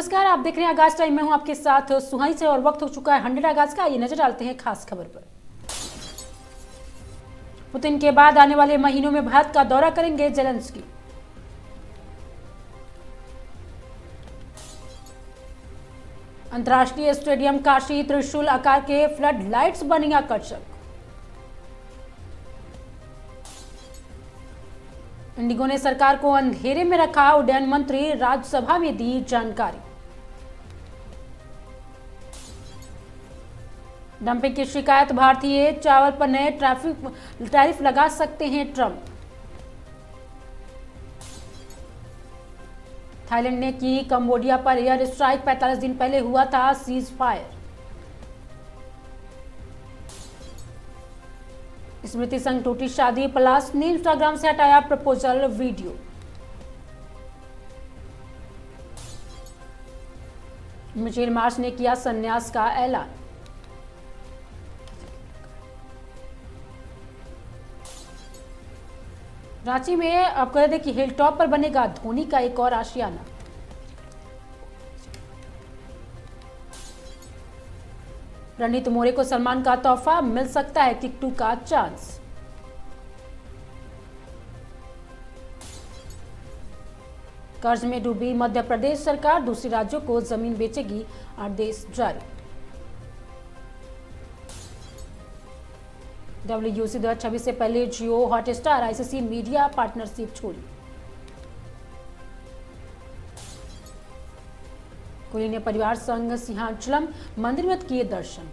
नमस्कार, आप देख रहे हैं आगाज टाइम। मैं हूं आपके साथ सुहाई से और वक्त हो चुका है 100 आगाज का। ये नजर डालते हैं खास खबर पर। पुतिन के बाद आने वाले महीनों में भारत का दौरा करेंगे जेलेंस्की। अंतर्राष्ट्रीय स्टेडियम काशी त्रिशूल आकार के फ्लड लाइट्स बनी आकर्षक। इंडिगो ने सरकार को अंधेरे में रखा, उड्डयन मंत्री राज्यसभा में दी जानकारी। डंपिंग की शिकायत, भारतीय चावल पर नए टैरिफ लगा सकते हैं ट्रंप। थाईलैंड ने की कंबोडिया पर एयर स्ट्राइक, 45 दिन पहले हुआ था सीज फायर। स्मृति संग टूटी शादी, पलाश ने इंस्टाग्राम से हटाया प्रपोजल वीडियो। मिचेल मार्श ने किया संन्यास का ऐलान। रांची में आप कह दें कि हिल टॉप पर बनेगा धोनी का एक और आशियाना। रणजीत मोरे को सलमान का तोहफा, मिल सकता है किक 2 का चांस। कर्ज में डूबी मध्य प्रदेश सरकार, दूसरे राज्यों को जमीन बेचेगी, आदेश जारी। WUC 2026 से पहले जियो हॉटस्टार ICC मीडिया पार्टनरशिप छोड़ी। कोहली ने परिवार संग सिंहाचलम मंदिर में किए दर्शन।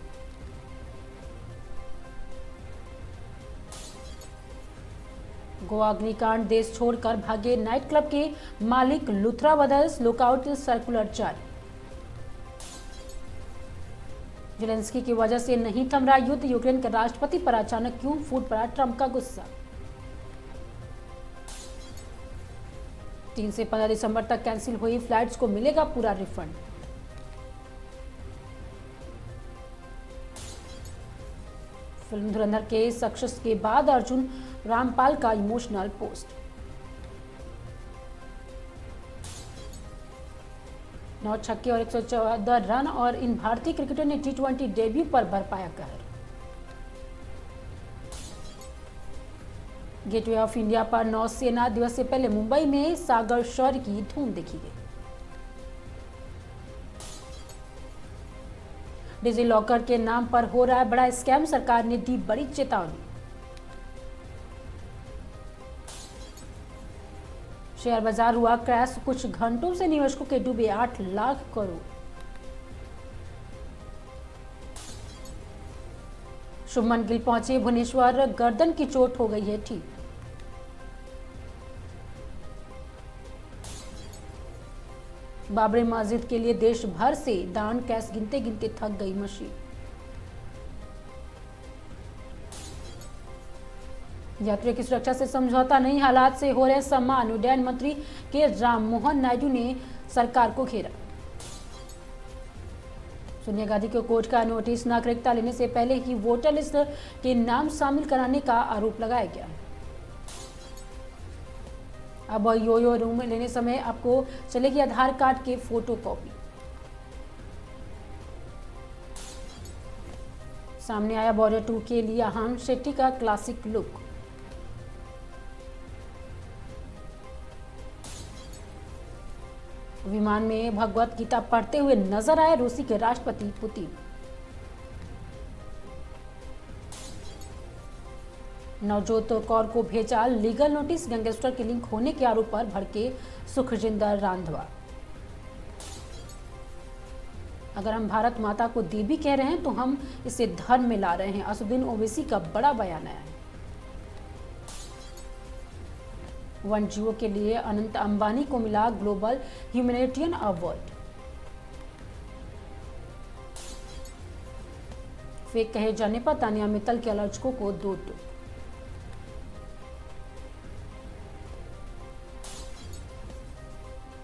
गोवा अग्निकांड, देश छोड़कर भागे नाइट क्लब के मालिक लुथरा ब्रदर्स, लुकआउट सर्कुलर जारी। जेलेंस्की की वजह से नहीं थम रहा युद्ध, यूक्रेन के राष्ट्रपति पर अचानक क्यों फूट पड़ा ट्रंप का गुस्सा। 3 से 15 दिसंबर तक कैंसिल हुई फ्लाइट्स को मिलेगा पूरा रिफंड। फिल्म धुरंधर के सक्सेस के बाद अर्जुन रामपाल का इमोशनल पोस्ट। 9 छक्के और 114 रन और इन भारतीय क्रिकेटर ने T20 डेब्यू पर बरपाया कहर। गेटवे ऑफ इंडिया पर नौसेना दिवस से पहले मुंबई में सागर शौर्य की धूम देखी गई। डिजी लॉकर के नाम पर हो रहा है बड़ा स्कैम, सरकार ने दी बड़ी चेतावनी। शेयर बाजार हुआ क्रैश, कुछ घंटों से निवेशकों के डूबे 8 लाख करोड़। शुभमन गिल पहुंचे भुवनेश्वर, गर्दन की चोट हो गई है ठीक। बाबरी मस्जिद के लिए देश भर से दान, कैश गिनते गिनते थक गई मशीन। यात्रियों की सुरक्षा से समझौता नहीं, हालात से हो रहे सम्मान, उड्डयन मंत्री के राममोहन नायडू ने सरकार को घेरा। सोनिया गांधी को कोर्ट का नोटिस, नागरिकता लेने से पहले ही वोटर लिस्ट के नाम शामिल कराने का आरोप लगाया गया। अब योयो रूम लेने समय आपको चलेगी आधार कार्ड के फोटो कॉपी। सामने आया बॉर्डर 2 के लिए आहान शेट्टी का क्लासिक लुक। विमान में भगवत गीता पढ़ते हुए नजर आए रूसी के राष्ट्रपति पुतिन। नवजोत कौर को भेजा लीगल नोटिस, गैंगस्टर के लिंक होने के आरोप पर भड़के सुखजिंदर रांधवा। अगर हम भारत माता को देवी कह रहे हैं तो हम इसे धर्म में ला रहे हैं, असुद्दीन ओवैसी का बड़ा बयान आया है। वन जीवों के लिए अनंत अंबानी को मिला ग्लोबल ह्यूमैनिटेरियन अवार्ड। फेक कहे जाने पर तानिया मित्तल के आलोचकों को 2 टूक।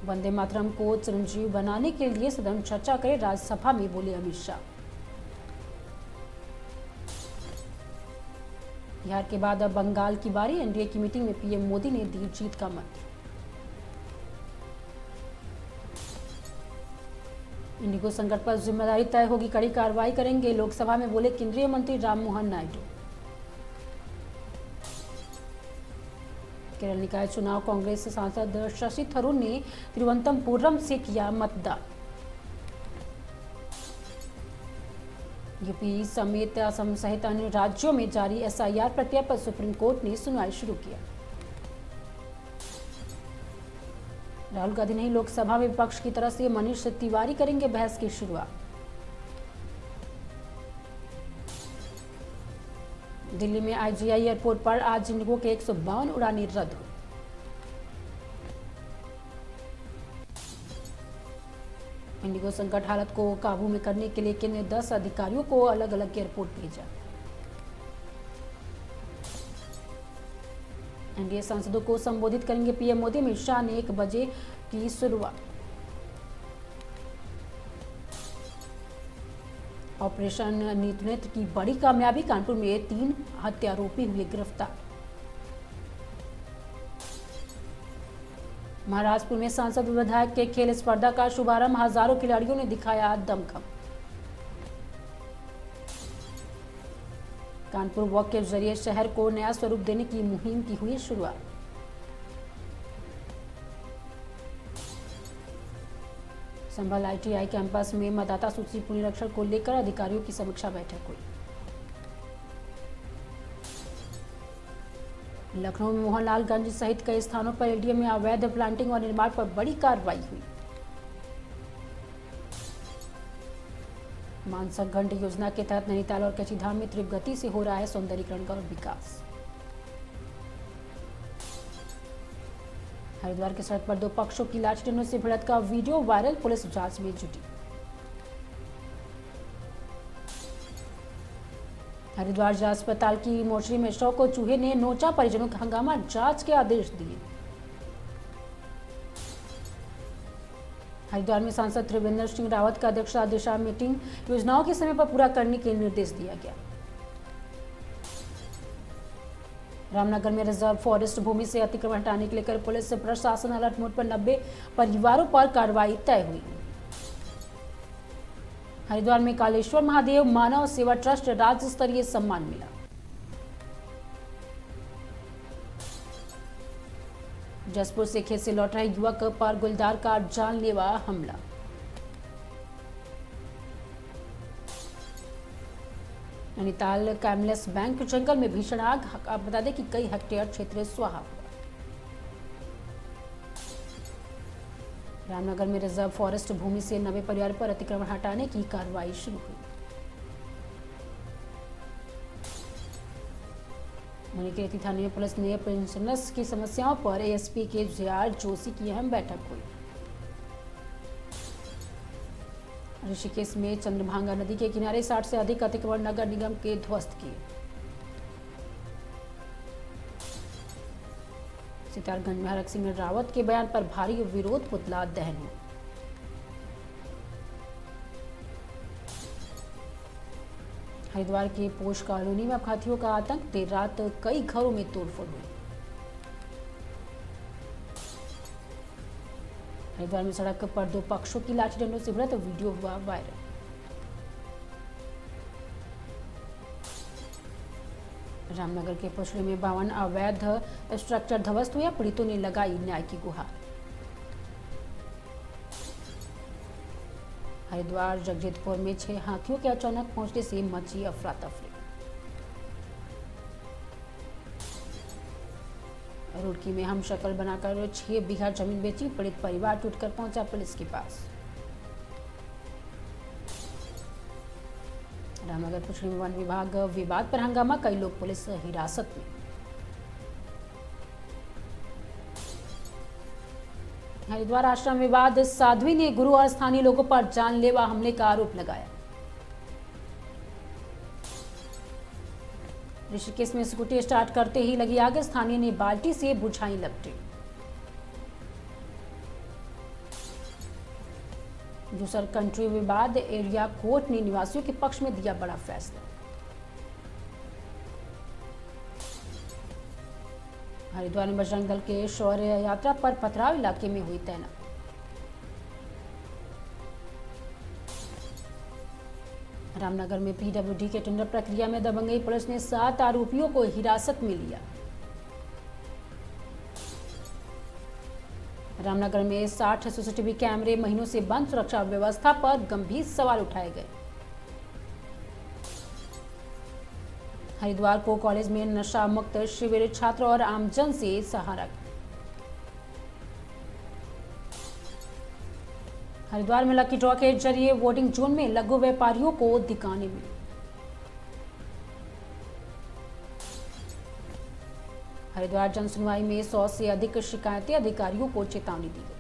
वंदे मातरम को चिरंजीव बनाने के लिए सदन चर्चा करे, राज्यसभा में बोले अमित शाह। बिहार के बाद अब बंगाल की बारी, एनडीए की मीटिंग में पीएम मोदी ने दी जीत का मंत्र। इंडिगो संकट पर जिम्मेदारी तय होगी, कड़ी कार्रवाई करेंगे, लोकसभा में बोले केंद्रीय मंत्री राममोहन नायडू। केरल निकाय चुनाव, कांग्रेस सांसद शशि थरूर ने तिरुवनंतपुरम से किया मतदान। यूपी समेत असम सहित अन्य राज्यों में जारी एसआईआर प्रक्रिया पर सुप्रीम कोर्ट ने सुनवाई शुरू किया। राहुल गांधी नहीं, लोकसभा में विपक्ष की तरफ से मनीष तिवारी करेंगे बहस की शुरुआत। दिल्ली में आईजीआई एयरपोर्ट पर आज इंडिगो के 152 उड़ानें रद्द हुई। इंडिगो संकट हालत को काबू में करने के लिए केंद्र ने 10 अधिकारियों को अलग अलग एयरपोर्ट भेजा। एनडीए सांसदों को संबोधित करेंगे पीएम मोदी, अमित शाह ने 1 बजे की शुरुआत। ऑपरेशन नीतनेत्र की बड़ी कामयाबी, कानपुर में 3 हत्यारोपी हुए गिरफ्तार। महाराजपुर में सांसद विधायक के खेल स्पर्धा का शुभारंभ, हजारों खिलाड़ियों ने दिखाया दमखम। कानपुर वॉक के जरिए शहर को नया स्वरूप देने की मुहिम की हुई शुरुआत। संभल आईटीआई कैंपस में मतदाता सूची पुनरीक्षण को लेकर अधिकारियों की समीक्षा बैठक हुई। लखनऊ में मोहनलालगंज सहित कई स्थानों पर एडीएम में अवैध प्लांटिंग और निर्माण पर बड़ी कार्रवाई हुई। मानसक घंट योजना के तहत नैनीताल और कचीधाम में तीव्र गति से हो रहा है सौंदर्यीकरण का विकास। हरिद्वार की सड़क पर 2 पक्षों की लाठी डंडों से भिड़ंत का वीडियो वायरल, पुलिस जांच में जुटी। हरिद्वार जिला अस्पताल की मोर्चरी में शव को चूहे ने नोचा, परिजनों का हंगामा, जांच के आदेश दिए। हरिद्वार में सांसद त्रिवेंद्र सिंह रावत का अध्यक्षता दिशा मीटिंग, योजनाओं के समय पर पूरा करने के निर्देश दिया गया। रामनगर में रिजर्व फॉरेस्ट भूमि से अतिक्रमण हटाने के लेकर पुलिस प्रशासन अलर्ट मोड पर 90 परिवारों पर कार्रवाई तय हुई। हरिद्वार में कालेश्वर महादेव मानव सेवा ट्रस्ट राज्य स्तरीय सम्मान मिला। जसपुर से खेत से लौट रहे युवक पर गुलदार का जानलेवा हमला। नैनीताल कैमलेस बैंक जंगल में भीषण आग, आप बता दें कि कई हेक्टेयर क्षेत्र स्वाहा हुआ। रामनगर में रिजर्व फॉरेस्ट भूमि से 90 परिवार पर अतिक्रमण हटाने की कार्रवाई शुरू हुई। मुनिकेती थाने में पुलिस ने पेंशनर्स की समस्याओं पर एएसपी के जेआर जोशी की अहम बैठक हुई। ऋषिकेश में चंद्रभांगा नदी के किनारे 60 से अधिक अतिक्रमण नगर निगम के ध्वस्त किए। सितारगंज में हरक सिंह रावत के बयान पर भारी विरोध, पुतला दहन हुआ। हरिद्वार के पोश कॉलोनी में अपराधियों का आतंक, देर रात कई घरों में तोड़फोड़ हुई। हरिद्वार में सड़क पर 2 पक्षों की लाठी डंडों से भिड़ंत, वीडियो हुआ वायरल। रामनगर के पुछड़े में 52 अवैध स्ट्रक्चर ध्वस्त हुए, पीड़ितों ने लगाई न्याय की गुहार। हरिद्वार जगजीतपुर में 6 हाथियों के अचानक पहुंचने से मची अफरा तफरी। रुड़की में हम शक्ल बनाकर 6 बीघा जमीन बेची, पीड़ित परिवार टूटकर पहुंचा पुलिस के पास। रामनगर पुछड़ी में वन विभाग विवाद पर हंगामा, कई लोग पुलिस हिरासत में। हरिद्वार आश्रम विवाद, साध्वी ने गुरु और स्थानीय लोगों पर जानलेवा हमले का आरोप लगाया। ऋषिकेश में स्कूटी स्टार्ट करते ही लगी आग, स्थानीय ने बाल्टी से बुझाई लपटें। दूसर कंट्री विवाद, एरिया कोर्ट ने निवासियों के पक्ष में दिया बड़ा फैसला। हरिद्वार में बजरंग दल के शौर्य यात्रा पर पथराव इलाके में हुई तैनात। रामनगर में पीडब्ल्यूडी के टेंडर प्रक्रिया में दबंगई, पुलिस ने 7 आरोपियों को हिरासत में लिया। रामनगर में 60 सीसीटीवी कैमरे, महीनों से बंद सुरक्षा व्यवस्था पर गंभीर सवाल उठाए गए। हरिद्वार को कॉलेज में नशा मुक्त शिविर, छात्र और आमजन से सहारा। हरिद्वार में लकी ड्रॉ के जरिए वोटिंग जोन में लघु व्यापारियों को दिखाने में। हरिद्वार जन सुनवाई में 100 से अधिक शिकायतें, अधिकारियों को चेतावनी दी गई।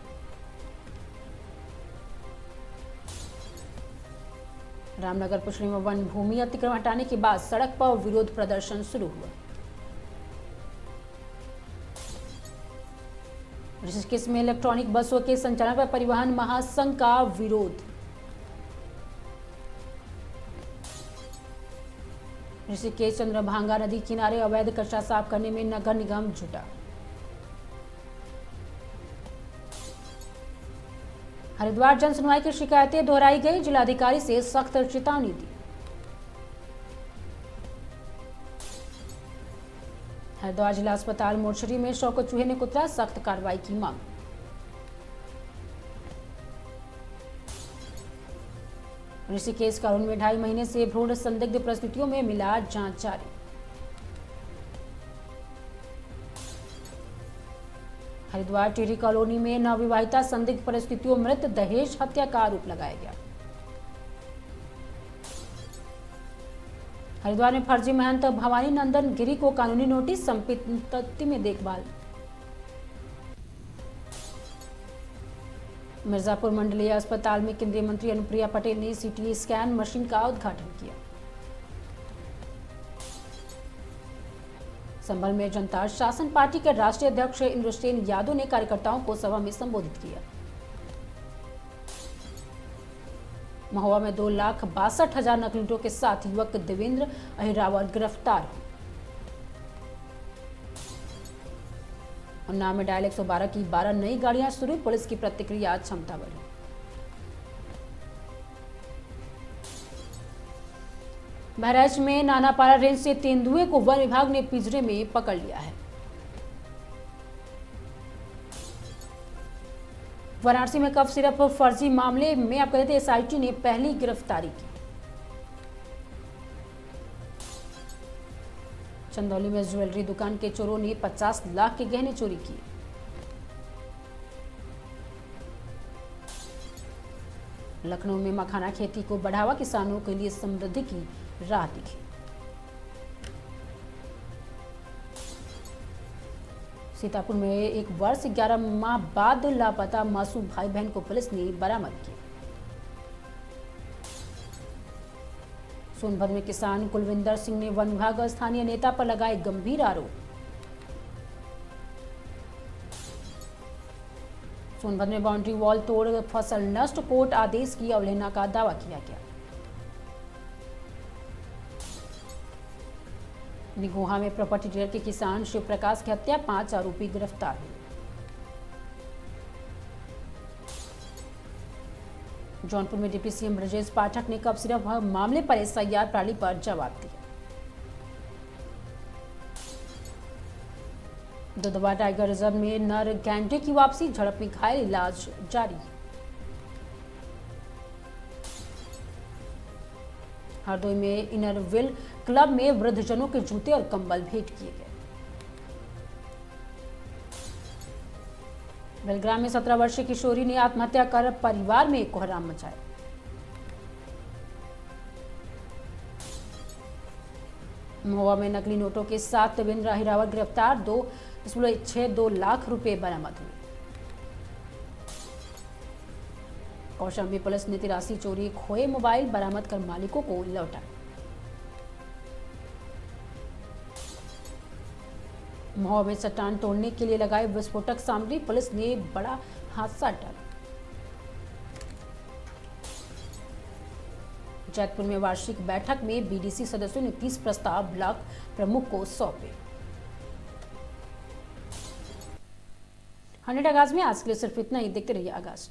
रामनगर पुष्णी में वन भूमि अतिक्रमण हटाने के बाद सड़क पर विरोध प्रदर्शन शुरू हुआ। ऋषिकेश में इलेक्ट्रॉनिक बसों के संचालन पर परिवहन महासंघ का विरोध। ऋषिकेश चंद्रभांगा नदी किनारे अवैध कचरा साफ करने में नगर निगम जुटा। हरिद्वार जन सुनवाई की शिकायतें दोहराई गई, जिलाधिकारी से सख्त चेतावनी दी। हरिद्वार जिला अस्पताल मोर्चरी में शव को चूहे ने कुतरा, सख्त कार्रवाई की मांग। ऋषिकेश कानून में 2.5 महीने से भ्रूण संदिग्ध परिस्थितियों में मिला, जांच जारी। हरिद्वार टिहरी कॉलोनी में नवविवाहिता संदिग्ध परिस्थितियों मृत, दहेज हत्या का आरोप लगाया गया। हरिद्वार में फर्जी महंत भवानी नंदन गिरी को कानूनी नोटिस, संपत्ति में देखभाल। मिर्जापुर मंडलीय अस्पताल में केंद्रीय मंत्री अनुप्रिया पटेल ने सीटी स्कैन मशीन का उद्घाटन किया। संभल में जनता शासन पार्टी के राष्ट्रीय अध्यक्ष इंद्रसेन यादव ने कार्यकर्ताओं को सभा में संबोधित किया। महुआ में 2,62,000 नकली नोटों के साथ युवक देवेंद्र अहिरावत गिरफ्तार। उन्नाव में डायल 112 की 12 नई गाड़ियां शुरू, पुलिस की प्रतिक्रिया क्षमता बढ़ी। बहराइच में नानापारा रेंज से तेंदुए को वन विभाग ने पिंजरे में पकड़ लिया है। वाराणसी में कफ सिरप फर्जी मामले में आप कहते एसआईटी ने पहली गिरफ्तारी की। चंदौली में ज्वेलरी दुकान के चोरों ने 50 लाख के गहने चोरी किए। लखनऊ में मखाना खेती को बढ़ावा, किसानों के लिए समृद्धि की राह दिखी। सीतापुर में 1 वर्ष 11 माह बाद लापता मासूम भाई बहन को पुलिस ने बरामद किया। सोनभद्र में किसान कुलविंदर सिंह ने वन विभाग स्थानीय नेता पर लगाए गंभीर आरोप। सोनभद्र में बाउंड्री वॉल तोड़ फसल नष्ट, कोर्ट आदेश की अवहेलना का दावा किया गया। निगोहा में प्रॉपर्टी डीलर के किसान शिव प्रकाश की हत्या, 5 आरोपी गिरफ्तार हुए। जौनपुर में डिप्टी सीएम ब्रजेश पाठक ने कफ सिरप मामले पर एसआईआर प्रणाली पर जवाब दिया। दुधवा टाइगर रिजर्व में नर गैंडे की वापसी, झड़प में घायल, इलाज जारी। हरदोई में इनरविल क्लब में वृद्धजनों के जूते और कंबल भेंट किए गए। बेलग्राम में 17 वर्षीय किशोरी ने आत्महत्या कर परिवार में कोहराम मचाया। महुआ में नकली नोटों के साथ देवेंद्र अहिरावत गिरफ्तार, 2.62 लाख रुपए बरामद हुए। कौशाम्बी पुलिस ने 83 चोरी खोए मोबाइल बरामद कर मालिकों को लौटाया। महुआ में चट्टान तोड़ने के लिए लगाए विस्फोटक सामग्री, पुलिस ने बड़ा हादसा टाला। जैतपुर में वार्षिक बैठक में बीडीसी सदस्यों ने 30 प्रस्ताव ब्लॉक प्रमुख को सौंपे। 100 आगाज में आज के लिए सिर्फ इतना ही। देखते रहिए आगाज।